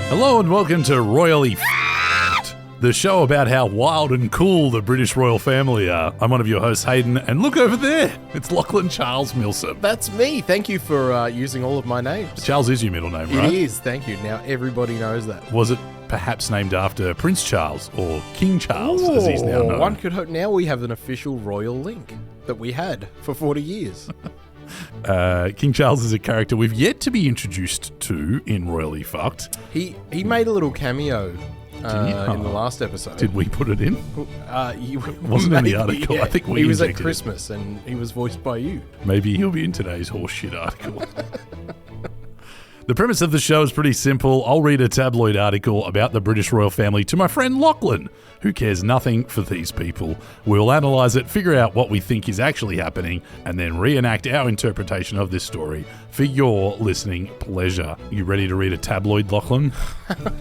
Hello and welcome to Royally F***ed, the show about how wild and cool the British royal family are. I'm one of your hosts, Hayden, and look over there. It's Lachlan Charles Milsom. That's me. Thank you for using all of my names. Charles is your middle name, right? It is. Thank you. Now everybody knows that. Was it perhaps named after Prince Charles or King Charles, as he's now known? One could hope. Now we have an official royal link that we had for 40 years. King Charles is a character we've yet to be introduced to in Royally Fucked. He made a little cameo in the last episode. Did we put it in? Wasn't in the article. Yeah. I think we He was at injected Christmas and he was voiced by you. Maybe he'll be in today's horseshit article. The premise of the show is pretty simple. I'll read a tabloid article about the British royal family to my friend Lachlan, who cares nothing for these people. We'll analyse it, figure out what we think is actually happening, and then reenact our interpretation of this story for your listening pleasure. You ready to read a tabloid, Lachlan?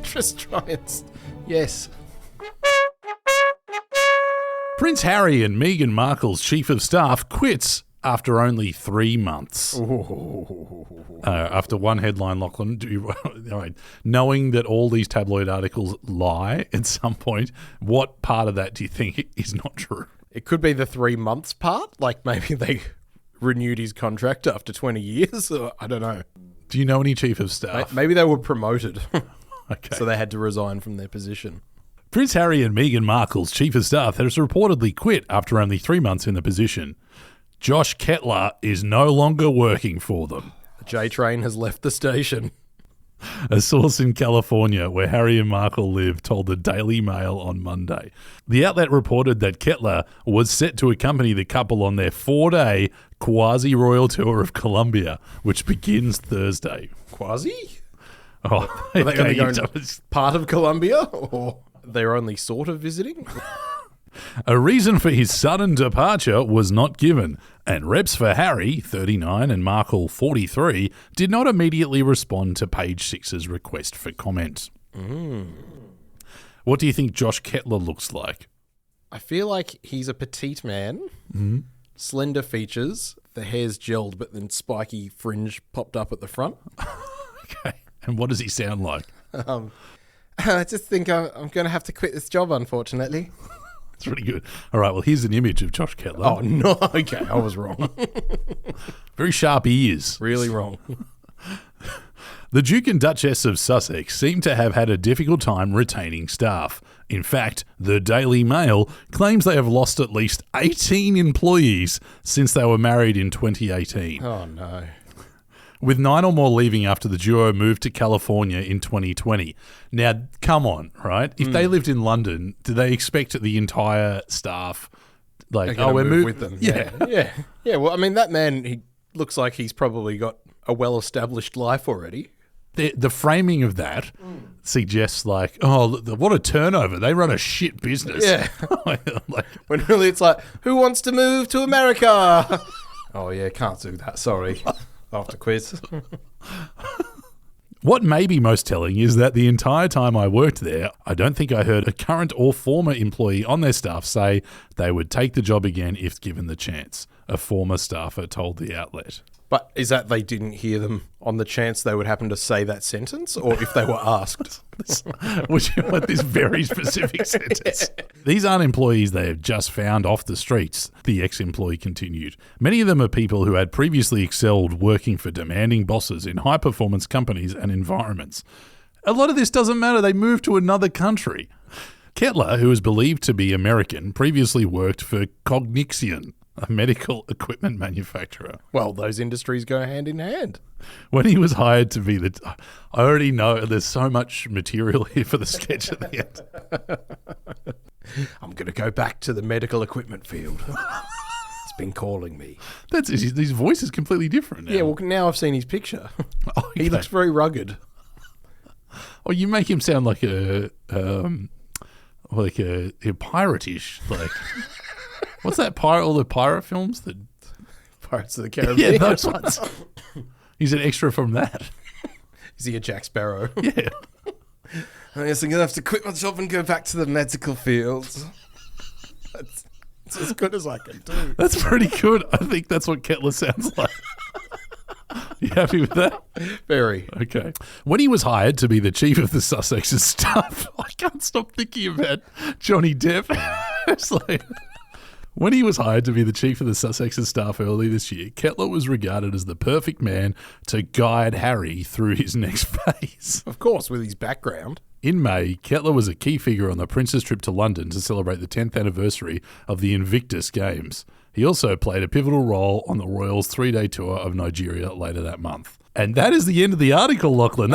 Just try and... Yes. Prince Harry and Meghan Markle's chief of staff quits after only 3 months. After one headline, Lachlan, all right, knowing that all these tabloid articles lie at some point, what part of that do you think is not true? It could be the 3 months part. Like maybe they renewed his contract after 20 years. Or, I don't know. Do you know any chief of staff? Maybe they were promoted. Okay. So they had to resign from their position. Prince Harry and Meghan Markle's chief of staff has reportedly quit after only 3 months in the position. Josh Kettler is no longer working for them. The J train has left the station. A source in California, where Harry and Markle live, told the Daily Mail on Monday. The outlet reported that Kettler was set to accompany the couple on their 4-day quasi-royal tour of Colombia, which begins Thursday. Quasi? Oh, Are they only going part of Colombia, or they're only sort of visiting? A reason for his sudden departure was not given, and reps for Harry, 39, and Markle, 43, did not immediately respond to Page Six's request for comment. What do you think Josh Kettler looks like? I feel like he's a petite man, slender features, the hair's gelled, but then spiky fringe popped up at the front. Okay, and what does he sound like? I just think I'm going to have to quit this job, unfortunately. That's pretty good. All right, well, here's an image of Josh Kettler. Oh, no. Okay, I was wrong. Very sharp ears. Really wrong. The Duke and Duchess of Sussex seem to have had a difficult time retaining staff. In fact, the Daily Mail claims they have lost at least 18 employees since they were married in 2018. Oh, no. With 9 or more leaving after the duo moved to California in 2020. Now, come on, right? If they lived in London, do they expect the entire staff, like, we're moving with them? Yeah. Yeah, well, I mean, that man, he looks like he's probably got a well-established life already. The framing of that suggests like, oh, what a turnover. They run a shit business. Yeah. Like, When really it's like, who wants to move to America? Oh, yeah, can't do that. Sorry. After quiz. what may be most telling is that the entire time I worked there, I don't think I heard a current or former employee on their staff say they would take the job again if given the chance, a former staffer told the outlet. But is that they didn't hear them on the chance they would happen to say that sentence, or if they were asked? Would you want this very specific sentence? These aren't employees they have just found off the streets, the ex-employee continued. Many of them are people who had previously excelled working for demanding bosses in high-performance companies and environments. A lot of this doesn't matter. They moved to another country. Kettler, who is believed to be American, previously worked for Cognixion, a medical equipment manufacturer. Well, those industries go hand in hand. When he was hired to be I already know there's so much material here for the sketch at the end. I'm going to go back to the medical equipment field. It's been calling me. That's his voice is completely different now. Yeah, well, now I've seen his picture. Oh, He looks very rugged. Oh, you make him sound like a pirate-ish, like. What's that pirate? All the pirate films? The Pirates of the Caribbean. Yeah, those ones. He's an extra from that. Is he a Jack Sparrow? Yeah. I guess I'm going to have to quit my job and go back to the medical fields. That's as good as I can do. That's pretty good. I think that's what Kettler sounds like. You happy with that? Very. Okay. When he was hired to be the chief of the Sussex's staff, I can't stop thinking about Johnny Depp. It's like, when he was hired to be the chief of the Sussex's staff early this year, Kettler was regarded as the perfect man to guide Harry through his next phase. Of course, with his background. In May, Kettler was a key figure on the Prince's trip to London to celebrate the 10th anniversary of the Invictus Games. He also played a pivotal role on the Royals' 3-day tour of Nigeria later that month. And that is the end of the article, Lachlan.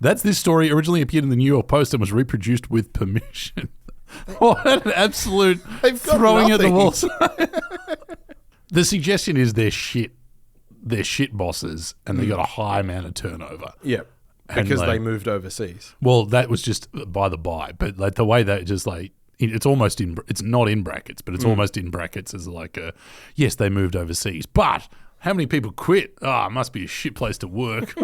That's this story originally appeared in the New York Post and was reproduced with permission. What an absolute throwing at the walls. The suggestion is they're shit bosses and they got a high amount of turnover. Yep. Because they moved overseas. Well, that was just by the by, but like the way that just like it's almost in, it's not in brackets, but it's almost in brackets as like a, yes, they moved overseas, but how many people quit? Oh, it must be a shit place to work.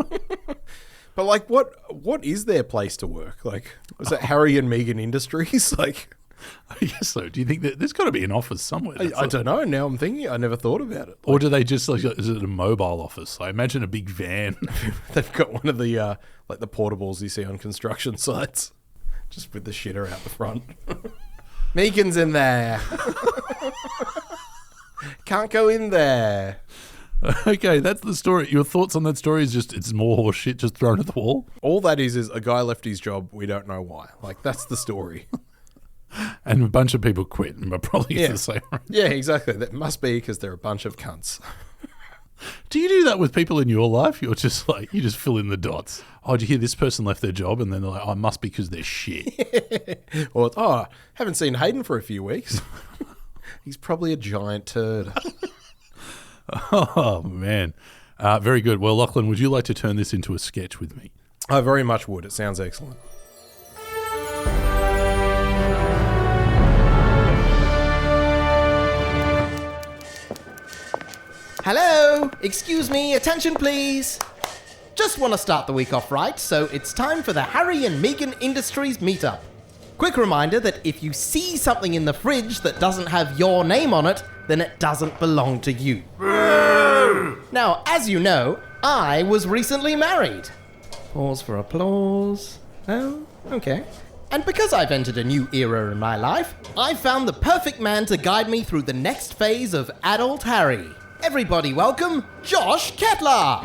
But like, what is their place to work? Like, was it Harry and Meghan Industries? Like, I guess so. Do you think that there's got to be an office somewhere? I don't know. Now I'm thinking, I never thought about it. Or do they just like, is it a mobile office? I imagine a big van. They've got one of the like the portables you see on construction sites, just with the shitter out the front. Megan's in there. Can't go in there. Okay, that's the story. Your thoughts on that story is just it's more horse shit just thrown at the wall? All that is a guy left his job. We don't know why. Like, that's the story. And a bunch of people quit, but probably it's the same. Yeah, exactly. That must be because they're a bunch of cunts. Do you do that with people in your life? You're just like, you just fill in the dots. Oh, did you hear this person left their job? And then they're like, oh, it must be because they're shit. Or, oh, haven't seen Hayden for a few weeks. He's probably a giant turd. Oh, man. Very good. Well, Lachlan, would you like to turn this into a sketch with me? I very much would. It sounds excellent. Hello, excuse me, attention please. Just want to start the week off right, so it's time for the Harry and Meghan Industries meetup. Quick reminder that if you see something in the fridge that doesn't have your name on it, then it doesn't belong to you. Now, as you know, I was recently married. Pause for applause. Oh, okay. And because I've entered a new era in my life, I've found the perfect man to guide me through the next phase of adult Harry. Everybody welcome, Josh Kettler!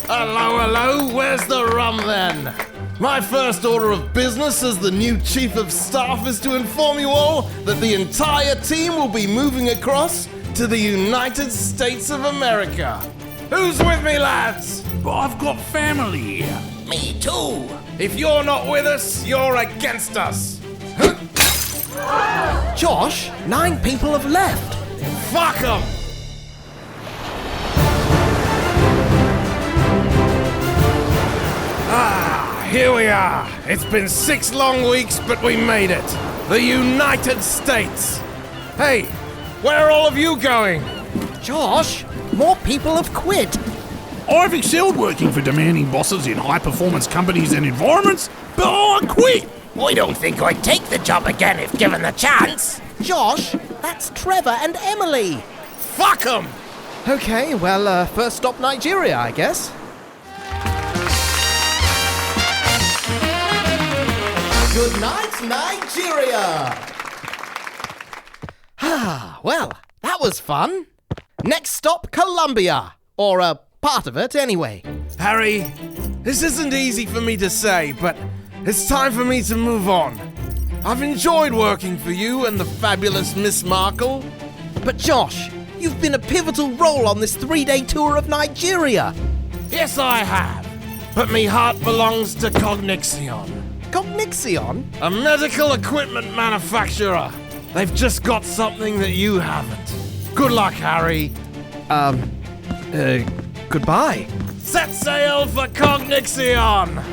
Hello, where's the rum then? My first order of business as the new Chief of Staff is to inform you all that the entire team will be moving across to the United States of America. Who's with me, lads? But I've got family here. Me too! If you're not with us, you're against us. Josh, 9 people have left. Fuck them! Here we are. It's been 6 long weeks, but we made it. The United States. Hey, where are all of you going? Josh, more people have quit. I've excelled working for demanding bosses in high-performance companies and environments, but I quit. I don't think I'd take the job again if given the chance. Josh, that's Trevor and Emily. Fuck them! Okay, well, first stop Nigeria, I guess. Good night, Nigeria! Well, that was fun. Next stop, Colombia. Or a part of it, anyway. Harry, this isn't easy for me to say, but it's time for me to move on. I've enjoyed working for you and the fabulous Miss Markle. But Josh, you've been a pivotal role on this 3-day tour of Nigeria. Yes, I have. But me heart belongs to Cognixion. Cognixion? A medical equipment manufacturer. They've just got something that you haven't. Good luck, Harry. Goodbye. Set sail for Cognixion!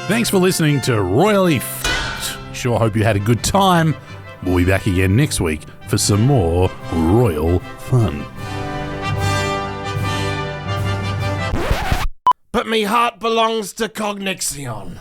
Thanks for listening to Royally Sure hope you had a good time. We'll be back again next week for some more royal fun. But me heart belongs to Cognixion.